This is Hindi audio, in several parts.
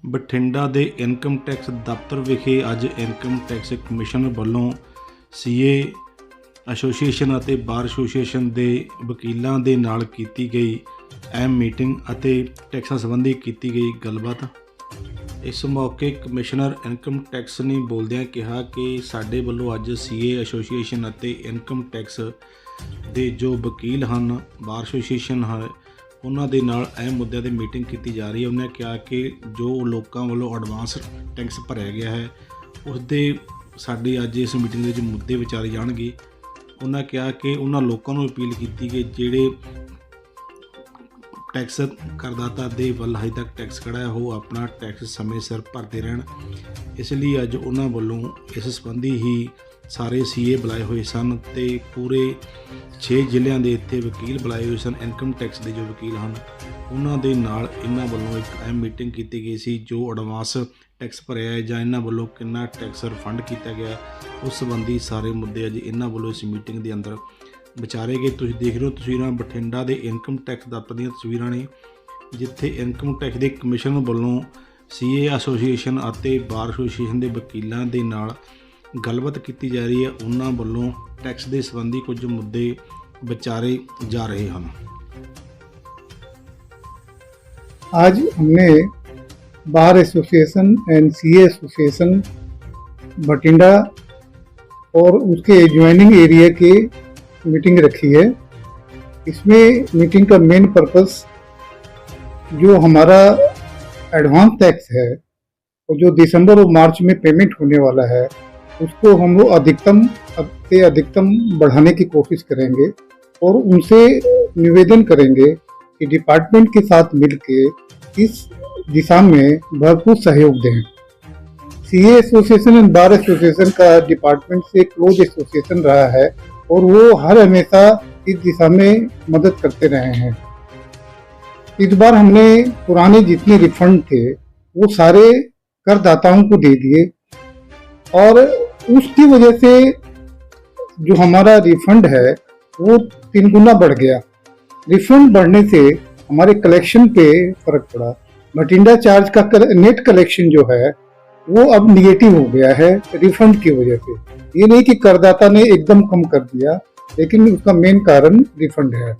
ਬਠਿੰਡਾ ਦੇ ਇਨਕਮ ਟੈਕਸ ਦਫ਼ਤਰ ਵਿਖੇ ਅੱਜ ਇਨਕਮ ਟੈਕਸ ਕਮਿਸ਼ਨ ਵੱਲੋਂ ਸੀਏ ਐਸੋਸੀਏਸ਼ਨ ਅਤੇ ਬਾਰ ਐਸੋਸੀਏਸ਼ਨ ਦੇ ਵਕੀਲਾਂ ਦੇ ਨਾਲ ਕੀਤੀ ਗਈ ਅਹਿਮ ਮੀਟਿੰਗ ਅਤੇ ਟੈਕਸਾਂ ਸੰਬੰਧੀ ਕੀਤੀ ਗਈ ਗੱਲਬਾਤ। ਇਸ ਮੌਕੇ ਕਮਿਸ਼ਨਰ ਇਨਕਮ ਟੈਕਸ ਨੇ ਬੋਲਦਿਆਂ ਕਿਹਾ ਕਿ ਸਾਡੇ ਵੱਲੋਂ ਅੱਜ ਸੀਏ ਐਸੋਸੀਏਸ਼ਨ ਅਤੇ ਇਨਕਮ ਟੈਕਸ ਦੇ ਜੋ ਵਕੀਲ ਹਨ, ਬਾਰ ਐਸੋਸੀਏਸ਼ਨ ਹੈ, ਉਹਨਾਂ ਦੇ ਨਾਲ ਅਹਿਮ ਮੁੱਦਿਆਂ 'ਤੇ ਮੀਟਿੰਗ ਕੀਤੀ ਜਾ ਰਹੀ ਹੈ। ਉਹਨੇ ਕਿਹਾ ਕਿ ਜੋ ਲੋਕਾਂ ਵੱਲੋਂ ਐਡਵਾਂਸ ਟੈਕਸ ਭਰਿਆ ਗਿਆ ਹੈ ਉਸ ਦੇ ਸਾਡੇ ਅੱਜ ਇਸ ਮੀਟਿੰਗ ਦੇ ਵਿੱਚ ਮੁੱਦੇ ਵਿਚਾਰੇ ਜਾਣਗੇ। ਉਹਨਾਂ ਕਿਹਾ ਕਿ ਉਹਨਾਂ ਲੋਕਾਂ ਨੂੰ ਅਪੀਲ ਕੀਤੀ ਕਿ ਜਿਹੜੇ ਟੈਕਸ ਕਰਦਾਤਾ ਦੇ ਵੱਲ ਹਜੇ ਤੱਕ ਟੈਕਸ ਖੜ੍ਹਾ ਹੈ ਉਹ ਆਪਣਾ ਟੈਕਸ ਸਮੇਂ ਸਿਰ ਭਰਦੇ ਰਹਿਣ। ਇਸ ਲਈ ਅੱਜ ਉਹਨਾਂ ਵੱਲੋਂ ਇਸ ਸੰਬੰਧੀ ਹੀ ਸਾਰੇ ਸੀਏ ਬੁਲਾਏ ਹੋਏ ਸਨ ਅਤੇ ਪੂਰੇ 6 ਜ਼ਿਲ੍ਹਿਆਂ ਦੇ ਇੱਥੇ ਵਕੀਲ ਬੁਲਾਏ ਹੋਏ ਸਨ। ਇਨਕਮ ਟੈਕਸ ਦੇ ਜੋ ਵਕੀਲ ਹਨ ਉਹਨਾਂ ਦੇ ਨਾਲ ਇਹਨਾਂ ਵੱਲੋਂ ਇੱਕ ਅਹਿਮ ਮੀਟਿੰਗ ਕੀਤੀ ਗਈ ਸੀ। ਜੋ ਐਡਵਾਂਸ ਟੈਕਸ ਭਰਿਆ ਹੈ ਜਾਂ ਇਹਨਾਂ ਵੱਲੋਂ ਕਿੰਨਾ ਟੈਕਸ ਰਿਫੰਡ ਕੀਤਾ ਗਿਆ ਉਸ ਸੰਬੰਧੀ ਸਾਰੇ ਮੁੱਦੇ ਅੱਜ ਇਹਨਾਂ ਵੱਲੋਂ ਇਸ ਮੀਟਿੰਗ ਦੇ ਅੰਦਰ ਵਿਚਾਰੇ ਗਏ। ਤੁਸੀਂ ਦੇਖ ਰਹੇ ਹੋ ਤਸਵੀਰਾਂ ਬਠਿੰਡਾ ਦੇ ਇਨਕਮ ਟੈਕਸ ਦਫ਼ਤਰ ਦੀਆਂ ਤਸਵੀਰਾਂ ਨੇ, ਜਿੱਥੇ ਇਨਕਮ ਟੈਕਸ ਦੇ ਕਮਿਸ਼ਨ ਵੱਲੋਂ ਸੀਏ ਐਸੋਸੀਏਸ਼ਨ ਅਤੇ ਬਾਰ ਐਸੋਸੀਏਸ਼ਨ ਦੇ ਵਕੀਲਾਂ ਦੇ ਨਾਲ ਗੱਲਬਾਤ ਕੀਤੀ ਜਾ ਰਹੀ ਹੈ। ਉਹਨਾਂ ਵੱਲੋਂ ਟੈਕਸ ਦੇ ਸੰਬੰਧੀ ਕੁਝ ਮੁੱਦੇ ਵਿਚਾਰੇ ਜਾ ਰਹੇ ਹਨ। आज हमने bar association and CA association Bathinda और उसके एडजॉइनिंग एरिया की मीटिंग रखी है। इसमें मीटिंग का मेन पर्पस जो हमारा एडवांस टैक्स है और जो दिसंबर और मार्च में पेमेंट होने वाला है उसको हम लोग अधिकतम से अधिकतम बढ़ाने की कोशिश करेंगे और उनसे निवेदन करेंगे कि डिपार्टमेंट के साथ मिलकर इस दिशा में भरपूर सहयोग दें। CA association and bar association का डिपार्टमेंट से क्लोज एसोसिएशन रहा है और वो हर हमेशा इस दिशा में मदद करते रहे हैं। इस बार हमने पुराने जितने रिफंड थे वो सारे करदाताओं को दे दिए और उसकी वजह से जो हमारा रिफंड है वो 3 गुना बढ़ गया। रिफंड बढ़ने से हमारे कलेक्शन पे फर्क पड़ा। बठिंडा चार्ज का नेट कलेक्शन जो है वो अब निगेटिव हो गया है रिफंड की वजह से। ये नहीं कि करदाता ने एकदम कम कर दिया, लेकिन उसका मेन कारण रिफंड है।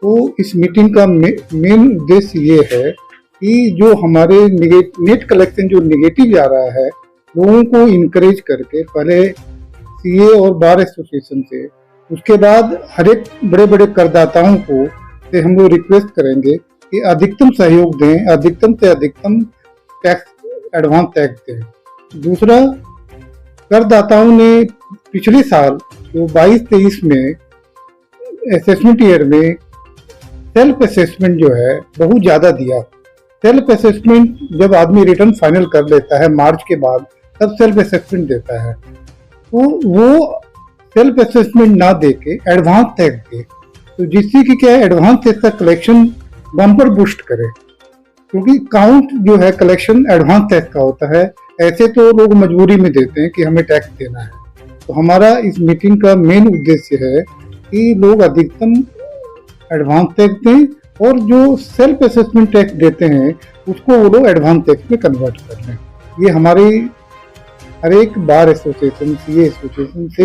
तो इस मीटिंग का मेन उद्देश्य ये है कि जो हमारे नेट कलेक्शन जो निगेटिव जा रहा है लोगों को इनकरेज करके पहले सीए और बार एसोसिएशन से, उसके बाद हर एक बड़े बड़े करदाताओं को से हम लोग रिक्वेस्ट करेंगे कि अधिकतम सहयोग दें, अधिकतम से अधिकतम टैक्स एडवांस टैक्स दें। दूसरा, करदाताओं ने पिछले साल जो 22-23 में असेसमेंट ईयर में सेल्फ असेसमेंट जो है बहुत ज़्यादा दिया। सेल्फ असेसमेंट जब आदमी रिटर्न फाइनल कर लेता है मार्च के बाद तब सेल्फ असेसमेंट देता है, तो वो सेल्फ असेसमेंट ना दे के एडवांस टैक्स दे, तो जिससे कि क्या एडवांस टैक्स का कलेक्शन बम्पर बूस्ट करे, क्योंकि काउंट जो है कलेक्शन एडवांस टैक्स का होता है। ऐसे तो लोग मजबूरी में देते हैं कि हमें टैक्स देना है। तो हमारा इस मीटिंग का मेन उद्देश्य है कि लोग अधिकतम एडवांस टैक्स दें और जो सेल्फ असेसमेंट टैक्स देते हैं उसको वो लोग एडवांस टैक्स में कन्वर्ट कर लें। ये हमारी हर एक बार एसोसिएशन, सीए एसोसिएशन से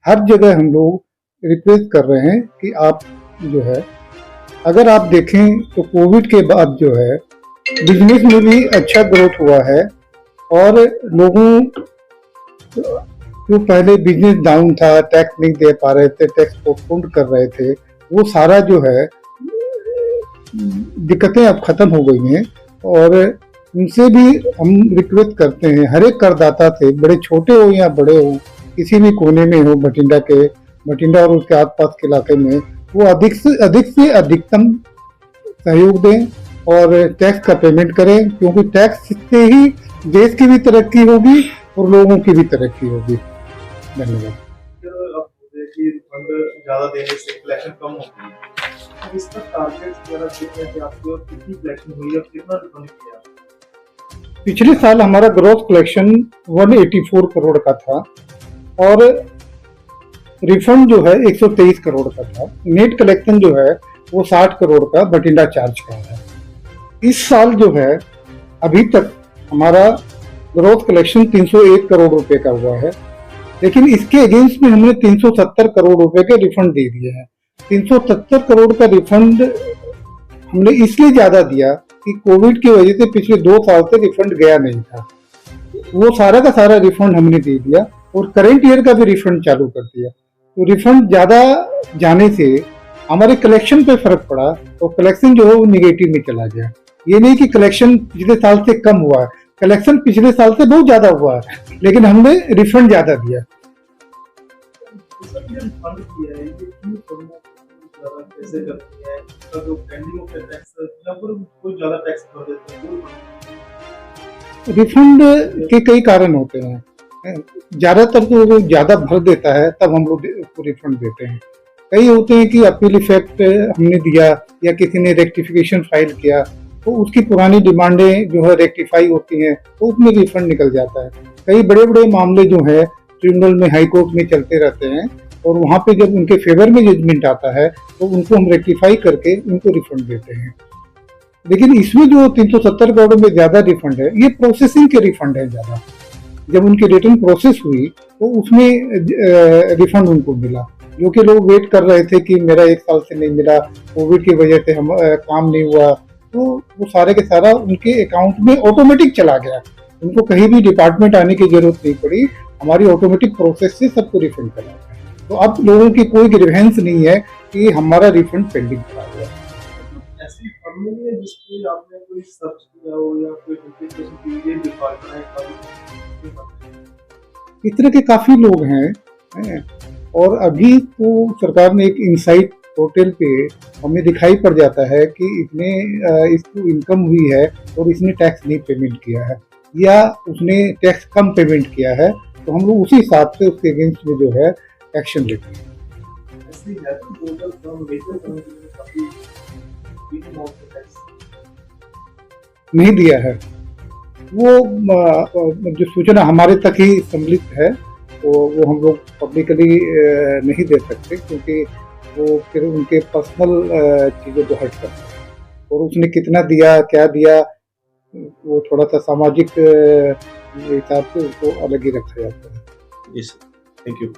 हर जगह हम लोग रिक्वेस्ट कर रहे हैं कि आप जो है, अगर आप देखें तो कोविड के बाद जो है बिजनेस में भी अच्छा ग्रोथ हुआ है और लोगों जो पहले बिजनेस डाउन था, टैक्स नहीं दे पा रहे थे, टैक्स पोस्टपोन कर रहे थे, वो सारा जो है दिक्कतें अब खत्म हो गई हैं। और उनसे भी हम रिक्वेस्ट करते हैं, हर एक करदाता से, बड़े छोटे हो या बड़े हो, किसी भी कोने में हो बठिंडा और उसके आसपास के इलाके में, वो अधिक से अधिकतम सहयोग दें और टैक्स का पेमेंट करें, क्योंकि टैक्स से ही देश की भी तरक्की होगी और लोगों की भी तरक्की होगी। धन्यवाद। ज्यादा देने से कलेक्शन कम होगी, अब इसका टारगेट वगैरह कितने थे आपके और कितनी कलेक्शन हुई है, कितना रिफंड किया? पिछले साल हमारा ग्रॉस कलेक्शन 184 करोड़ का था और रिफंड जो है 123 करोड़ का था। नेट कलेक्शन जो है वो 60 करोड़ का बठिंडा चार्ज का है। इस साल जो है अभी तक हमारा ग्रोथ कलेक्शन 301 करोड़ रुपए का हुआ है, लेकिन इसके अगेंस्ट में हमने 370 करोड़ रुपए के रिफंड दे दिए हैं। 370 करोड़ का रिफंड हमने इसलिए ज्यादा दिया कि कोविड की वजह से पिछले 2 साल से रिफंड गया नहीं था, वो सारा का सारा रिफंड हमने दे दिया और करंट ईयर का भी रिफंड चालू कर दिया। तो रिफंड ज्यादा जाने से हमारे कलेक्शन पे फर्क पड़ा, तो कलेक्शन जो है वो निगेटिव में चला गया। ये नहीं कि कलेक्शन पिछले साल से कम हुआ है, कलेक्शन पिछले साल से बहुत ज्यादा हुआ है, लेकिन हमने रिफंड ज्यादा दिया। सर, ये रिफंड किया है, ये क्यों करना ज़्यादा कैसे करती है? इसका जो पेंडिंग होता है टैक्स या फिर कोई ज़्यादा टैक्स भर देते हैं, वो रिफंड के कई कारण होते हैं, ज्यादातर तो वो ज्यादा भर देता है तब हम लोग उसको रिफंड देते हैं। कई होते हैं कि अपील इफेक्ट हमने दिया या किसी ने रेक्टिफिकेशन फाइल किया तो उसकी पुरानी डिमांडें जो है रेक्टिफाई होती हैं तो उसमें रिफंड निकल जाता है। कई बड़े बड़े मामले जो है ट्रिब्यूनल में, हाई कोर्ट में चलते रहते हैं और वहाँ पे जब उनके फेवर में जजमेंट आता है तो उनको हम रेक्टिफाई करके उनको रिफंड देते हैं। लेकिन इसमें जो 370 करोड़ में ज्यादा रिफंड है, ये प्रोसेसिंग के रिफंड है ज्यादा। जब उनकी रिटर्न प्रोसेस हुई तो उसमें रिफंड उनको मिला, जो कि लोग वेट कर रहे थे कि मेरा 1 साल से नहीं मिला, कोविड की वजह से हम काम नहीं हुआ, तो वो सारे के सारा उनके अकाउंट में ऑटोमेटिक चला गया। उनको कहीं भी डिपार्टमेंट आने की जरूरत नहीं पड़ी, हमारी ऑटोमेटिक प्रोसेस से सबको रिफंड करा गया। तो अब लोगों की कोई ग्रीवेंस नहीं है कि हमारा रिफंड पेंडिंग पड़ा हुआ है। ऐसी फर्म नहीं है जिसपे आपने कोई सर्च किया हो या कोई नोटिफिकेशन की ये डिपार्टमेंट है? इस तरह के काफी लोग हैं और अभी तो सरकार ने एक इनसाइट पोर्टल पे हमें दिखाई पड़ जाता है कि इसने इसको इनकम हुई है और इसने टैक्स नहीं पेमेंट किया है या उसने टैक्स कम पेमेंट किया है, तो हम लोग उसी हिसाब से उसके अगेंस्ट में जो है एक्शन लेते हैं। ऐसी है तो टोटल फर्म मेजर फर्म के काफी बिग अमाउंट का टैक्स नहीं दिया है, वो जो सूचना हमारे तक ही सम्मिलित है तो वो हम लोग पब्लिकली नहीं दे सकते, क्योंकि वो फिर उनके पर्सनल चीज़ों को हट करते हैं और उसने कितना दिया क्या दिया वो थोड़ा सा सामाजिक हिसाब से उसको अलग ही रखा जाता है। जी सर, थैंक यू।